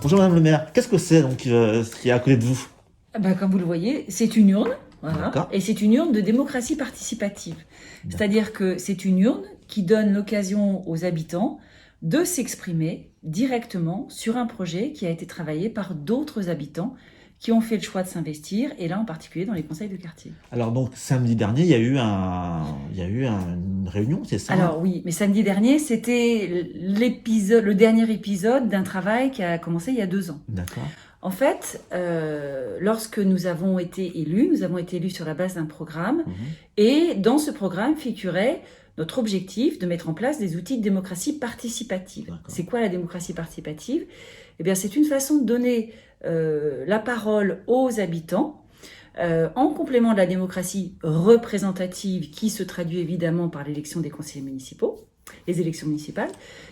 Bonjour Madame le maire, qu'est-ce que c'est donc ce qui est à côté de vous? Comme vous le voyez, c'est une urne, voilà, D'accord. et c'est une urne de démocratie participative. C'est-à-dire que c'est une urne qui donne l'occasion aux habitants de s'exprimer directement sur un projet qui a été travaillé par d'autres habitants qui ont fait le choix de s'investir, et là en particulier dans les conseils de quartier. Alors donc samedi dernier, il y a eu une réunion, c'est ça? Alors oui, mais samedi dernier, c'était le dernier épisode d'un travail qui a commencé il y a 2 ans. D'accord. En fait, lorsque nous avons été élus sur la base d'un programme, et dans ce programme figurait notre objectif de mettre en place des outils de démocratie participative. D'accord. C'est quoi la démocratie participative? Eh bien, c'est une façon de donner la parole aux habitants, en complément de la démocratie représentative qui se traduit évidemment par l'élection des conseillers municipaux, les élections municipales.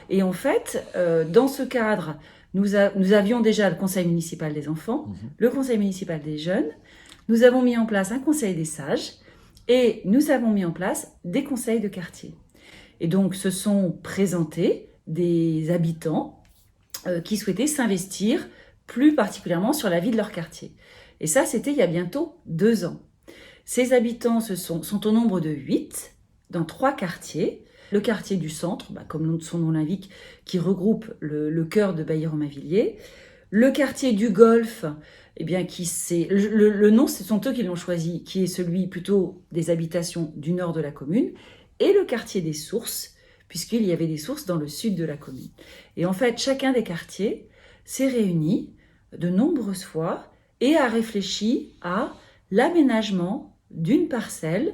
Et en fait, dans ce cadre, nous avions déjà le conseil municipal des enfants, le conseil municipal des jeunes, nous avons mis en place un conseil des sages et nous avons mis en place des conseils de quartier. Et donc, se sont présentés des habitants qui souhaitaient s'investir plus particulièrement sur la vie de leur quartier. Et ça, c'était il y a bientôt 2 ans. Ces habitants sont au nombre de 8 dans 3 quartiers. Le quartier du centre, comme son nom l'indique, qui regroupe le cœur de Bailly-Romainvilliers. Le quartier du Golfe, le nom, ce sont eux qui l'ont choisi, qui est celui plutôt des habitations du nord de la commune. Et le quartier des Sources, puisqu'il y avait des sources dans le sud de la commune. Et en fait, chacun des quartiers s'est réuni de nombreuses fois et a réfléchi à l'aménagement d'une parcelle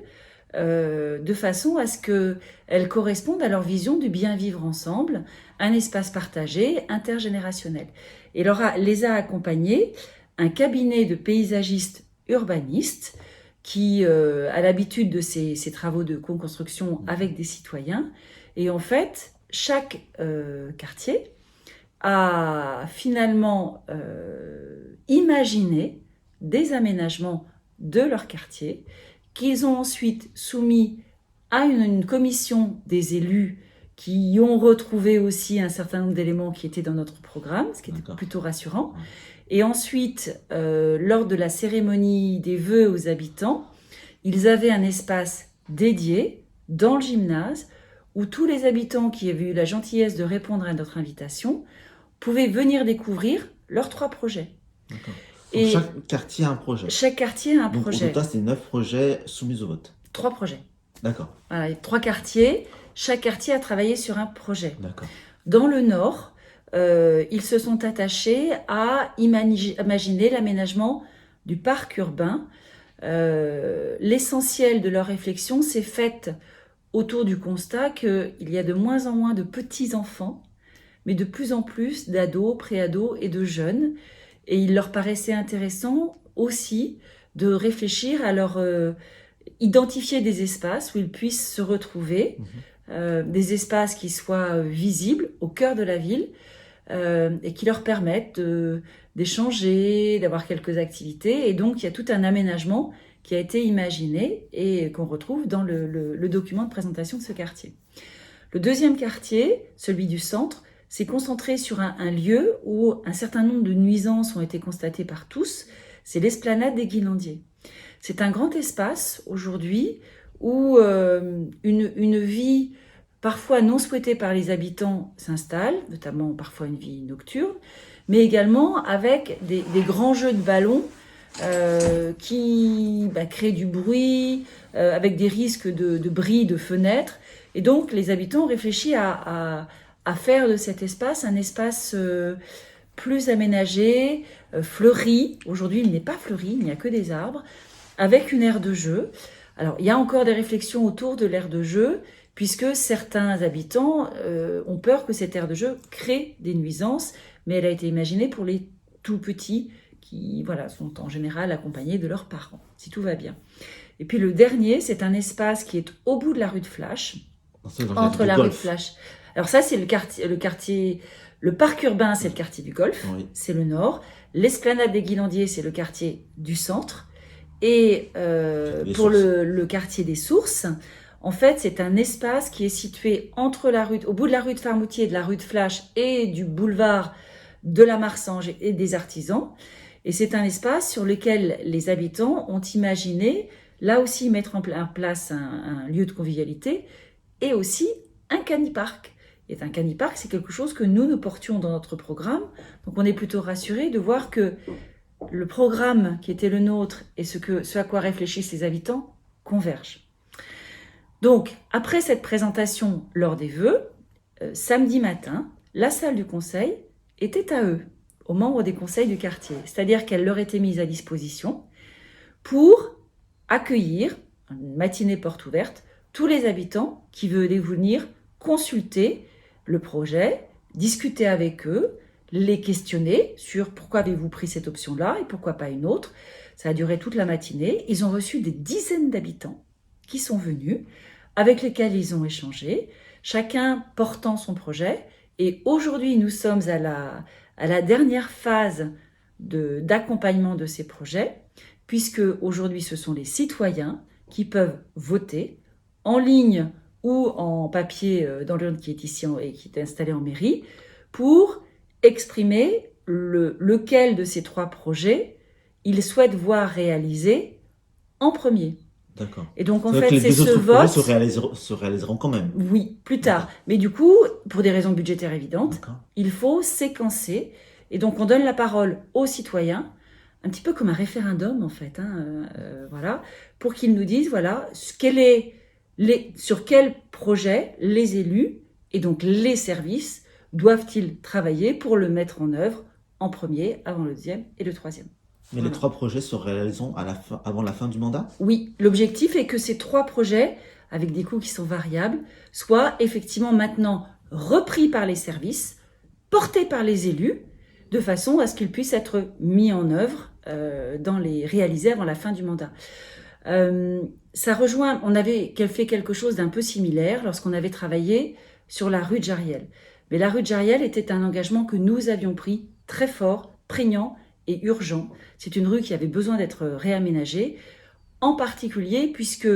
de façon à ce qu'elle corresponde à leur vision du bien vivre ensemble, un espace partagé, intergénérationnel. Et les a accompagnés un cabinet de paysagistes urbanistes qui a l'habitude de ces travaux de co-construction avec des citoyens. Et en fait, chaque quartier a finalement imaginé des aménagements de leur quartier qu'ils ont ensuite soumis à une commission des élus qui ont retrouvé aussi un certain nombre d'éléments qui étaient dans notre programme, ce qui était plutôt rassurant. Et ensuite, lors de la cérémonie des vœux aux habitants, ils avaient un espace dédié dans le gymnase où tous les habitants qui avaient eu la gentillesse de répondre à notre invitation pouvaient venir découvrir leurs 3 projets. D'accord. Et chaque quartier a un projet. Chaque quartier a un projet. Au total, c'est 9 projets soumis au vote. 3 projets. D'accord. Voilà, il y a 3 quartiers. Chaque quartier a travaillé sur un projet. D'accord. Dans le Nord, ils se sont attachés à imaginer l'aménagement du parc urbain. L'essentiel de leur réflexion s'est fait autour du constat qu'il y a de moins en moins de petits-enfants, mais de plus en plus d'ados, pré-ados et de jeunes. Et il leur paraissait intéressant aussi de réfléchir à leur identifier des espaces où ils puissent se retrouver, des espaces qui soient visibles au cœur de la ville et qui leur permettent d'échanger, d'avoir quelques activités. Et donc, il y a tout un aménagement qui a été imaginé et qu'on retrouve dans le document de présentation de ce quartier. Le deuxième quartier, celui du centre, s'est concentré sur un lieu où un certain nombre de nuisances ont été constatées par tous, c'est l'esplanade des Guilandiers. C'est un grand espace aujourd'hui où une vie parfois non souhaitée par les habitants s'installe, notamment parfois une vie nocturne, mais également avec des grands jeux de ballons qui créent du bruit, avec des risques de bris de fenêtres. Et donc les habitants ont réfléchi à faire de cet espace un espace plus aménagé, fleuri. Aujourd'hui, il n'est pas fleuri, il n'y a que des arbres, avec une aire de jeu. Alors, il y a encore des réflexions autour de l'aire de jeu, puisque certains habitants ont peur que cette aire de jeu crée des nuisances, mais elle a été imaginée pour les tout petits qui sont en général accompagnés de leurs parents, si tout va bien. Et puis le dernier, c'est un espace qui est au bout de la rue de Flash, entre la rue de Flash. Alors ça, c'est le quartier, le parc urbain, c'est le quartier du Golfe, oui. C'est le nord. L'esplanade des Guilandiers, c'est le quartier du centre. Et pour le quartier des Sources, en fait, c'est un espace qui est situé au bout de la rue de Farmoutier, de la rue de Flash et du boulevard de la Marsange et des artisans. Et c'est un espace sur lequel les habitants ont imaginé, là aussi, mettre en place un lieu de convivialité et aussi un canipark. Et un canipark, c'est quelque chose que nous portions dans notre programme. Donc on est plutôt rassurés de voir que le programme qui était le nôtre et ce à quoi réfléchissent les habitants convergent. Donc, après cette présentation lors des vœux, samedi matin, la salle du conseil était à eux, aux membres des conseils du quartier. C'est-à-dire qu'elle leur était mise à disposition pour accueillir, une matinée porte ouverte, tous les habitants qui veulent venir consulter le projet, discuter avec eux, les questionner sur pourquoi avez-vous pris cette option-là et pourquoi pas une autre. Ça a duré toute la matinée. Ils ont reçu des dizaines d'habitants qui sont venus, avec lesquels ils ont échangé, chacun portant son projet. Et aujourd'hui, nous sommes à la dernière phase d'accompagnement de ces projets, puisque aujourd'hui, ce sont les citoyens qui peuvent voter en ligne ou en papier dans l'urne qui est ici et qui est installée en mairie, pour exprimer lequel de ces 3 projets ils souhaitent voir réalisé en premier. D'accord. Et donc en C'est vrai fait, que c'est les ce deux autres projets vote. se réaliseront quand même. Oui, plus tard. D'accord. Mais du coup, pour des raisons budgétaires évidentes, D'accord. il faut séquencer. Et donc on donne la parole aux citoyens, un petit peu comme un référendum en fait, voilà, pour qu'ils nous disent voilà sur quel projet les élus et donc les services doivent-ils travailler pour le mettre en œuvre en premier, avant le deuxième et le troisième. Mais Voilà. les 3 projets se réaliseront avant la fin du mandat? Oui, l'objectif est que ces 3 projets, avec des coûts qui sont variables, soient effectivement maintenant repris par les services, portés par les élus, de façon à ce qu'ils puissent être mis en œuvre, réalisés avant la fin du mandat. Ça rejoint, on avait fait quelque chose d'un peu similaire lorsqu'on avait travaillé sur la rue de Jariel. Mais la rue de Jariel était un engagement que nous avions pris très fort, prégnant et urgent. C'est une rue qui avait besoin d'être réaménagée, en particulier puisque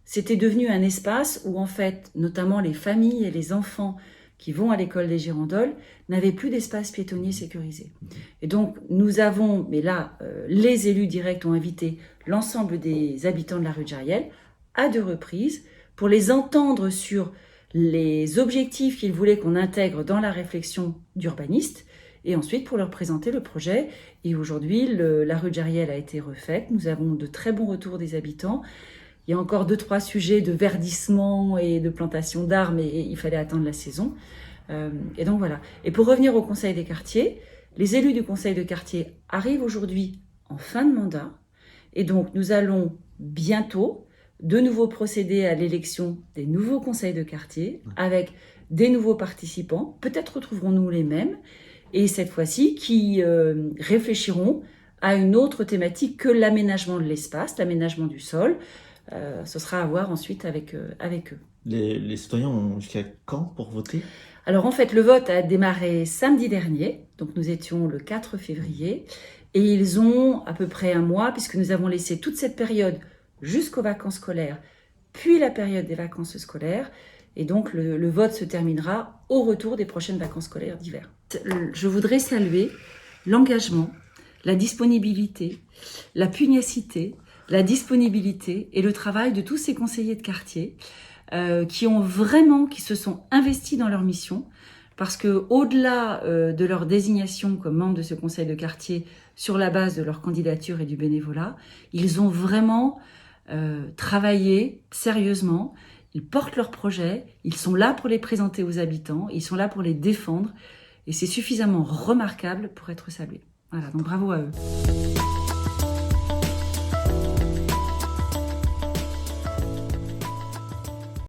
c'était devenu un espace où en fait, notamment les familles et les enfants qui vont à l'école des Girandoles n'avaient plus d'espace piétonnier sécurisé. Et donc nous avons, mais là, les élus directs ont invité l'ensemble des habitants de la rue de Jariel à 2 reprises pour les entendre sur les objectifs qu'ils voulaient qu'on intègre dans la réflexion d'urbanistes, et ensuite pour leur présenter le projet. Et aujourd'hui, la rue de Jariel a été refaite. Nous avons de très bons retours des habitants. Il y a encore 2-3 sujets de verdissement et de plantation d'arbres, mais il fallait attendre la saison. Et donc voilà. Et pour revenir au conseil des quartiers, les élus du conseil de quartier arrivent aujourd'hui en fin de mandat. Et donc nous allons bientôt de nouveau procéder à l'élection des nouveaux conseils de quartier avec des nouveaux participants. Peut-être retrouverons-nous les mêmes. Et cette fois-ci, qui réfléchiront à une autre thématique que l'aménagement de l'espace, l'aménagement du sol. Ce sera à voir ensuite avec eux. Les citoyens ont jusqu'à quand pour voter? Alors en fait, le vote a démarré samedi dernier, donc nous étions le 4 février, et ils ont à peu près 1 mois, puisque nous avons laissé toute cette période jusqu'aux vacances scolaires, puis la période des vacances scolaires, et donc le vote se terminera au retour des prochaines vacances scolaires d'hiver. Je voudrais saluer l'engagement, la disponibilité, la pugnacité, la disponibilité et le travail de tous ces conseillers de quartier qui se sont investis dans leur mission, parce que au-delà de leur désignation comme membre de ce conseil de quartier sur la base de leur candidature et du bénévolat, ils ont vraiment travaillé sérieusement. Ils portent leurs projets, ils sont là pour les présenter aux habitants, ils sont là pour les défendre, et c'est suffisamment remarquable pour être salué. Voilà, donc bravo à eux.